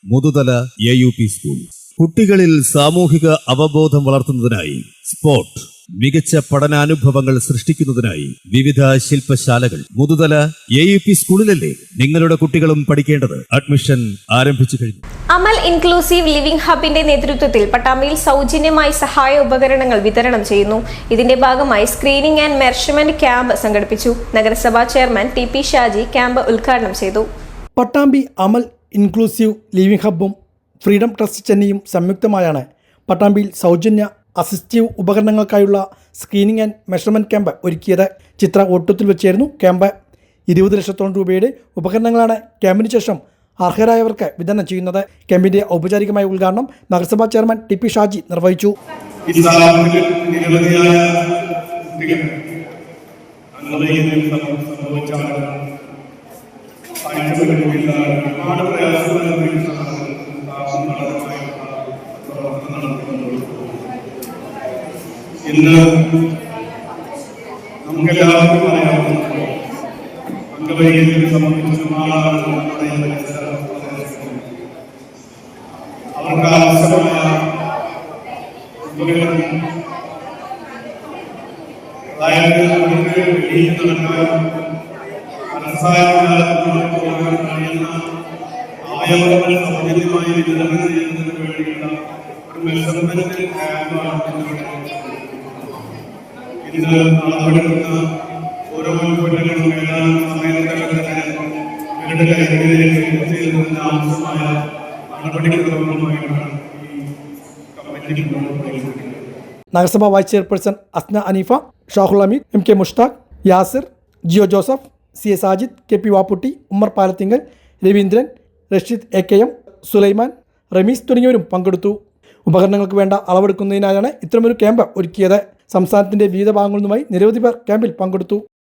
Muthuthala AUP school. കുട്ടികളിൽ സാമൂഹിക അവബോധം വളർത്തുന്നതിനായി സ്പോർട്ട്, മികച്ച പഠനാനുഭവങ്ങൾ സൃഷ്ടിക്കുന്നതിനായി വിവിധ ശില്പശാലകൾ. മുതുതല AUP സ്കൂളിലല്ലേ നിങ്ങളുടെ കുട്ടികളും പഠിക്കേണ്ടത്? അഡ്മിഷൻ ആരംഭിച്ചു കഴിഞ്ഞു. അമൽ ഇൻക്ലൂസീവ് ലിവിംഗ് ഹബിന്റെ നേതൃത്വത്തിൽ പട്ടാമ്പിയിൽ സൗജന്യമായി സഹായ ഉപകരണങ്ങൾ വിതരണം ചെയ്യുന്നു. ഇതിന്റെ ഭാഗമായി സ്ക്രീനിംഗ് ആൻഡ് മെഷർമെന്റ് ക്യാമ്പ് സംഘടിപ്പിച്ചു. നഗരസഭാ ചെയർമാൻ TP ഷാജി ക്യാമ്പ് ഉദ്ഘാടനം ചെയ്തു. പട്ടാമ്പി അമൽ ഇൻക്ലൂസീവ് ലിവിംഗ് ഹബ്ബും ഫ്രീഡം ട്രസ്റ്റ് ചെന്നൈയും സംയുക്തമായാണ് പട്ടാമ്പിയിൽ സൗജന്യ അസിസ്റ്റീവ് ഉപകരണങ്ങൾക്കായുള്ള സ്ക്രീനിംഗ് ആൻഡ് മെഷർമെന്റ് ക്യാമ്പ് ഒരുക്കിയത്. ചിത്ര ഓട്ടത്തിൽ വെച്ചായിരുന്നു ക്യാമ്പ്. 20 ലക്ഷത്തോളം രൂപയുടെ ഉപകരണങ്ങളാണ് ക്യാമ്പിന് ശേഷം അർഹരായവർക്ക് വിതരണം ചെയ്യുന്നത്. ക്യാമ്പിന്റെ ഔപചാരികമായ ഉദ്ഘാടനം നഗരസഭാ ചെയർമാൻ TP ഷാജി നിർവഹിച്ചു. ഇന്ന് നമുക്കെല്ലാവർക്കും അറിയാവുന്ന അംഗവൈകല്യം സംബന്ധിച്ച അവർക്ക് ആവശ്യമായ അതായത് അവർക്ക് വെളിയിൽ നടക്കാനും പോകാൻ കഴിയുന്ന അവയവങ്ങൾ സൗജന്യമായി വിതരണം ചെയ്യുന്നതിന് വേണ്ടിയുള്ള ഒരു മെഷർമെന്റ് ക്യാമ്പാണ്. ഇത് നടപടിയെടുക്കുന്ന ഓരോ കുട്ടികളും ഏതാനും സമയങ്ങളിൽ ഇവരുടെ കൈകളിലേക്ക് എത്തിച്ചേരുന്നതിന് ആവശ്യമായ നടപടിക്രമങ്ങളുമായിട്ടാണ് ഈ കമ്മിറ്റി മുന്നോട്ട് പോകുന്നത്. നഗരസഭാ vice chairperson Asna Aneefa, Shahul Ameed, MK Mushtaq, Yasir, Jio Joseph, CA Sajid, KP Vapputty, Ummer Palathingal, Raveendran, Rasheed AKM, Sulaiman, Rameez തുടങ്ങിയവരും പങ്കെടുത്തു. ഉപകരണങ്ങൾക്ക് വേണ്ട അളവെടുക്കുന്നതിനായാണ് ഇത്തരമൊരു ക്യാമ്പ് ഒരുക്കിയത്. സംസ്ഥാനത്തിന്റെ വിവിധ ഭാഗങ്ങളിൽ നിന്നുമായി നിരവധി പേർ ക്യാമ്പിൽ പങ്കെടുത്തു.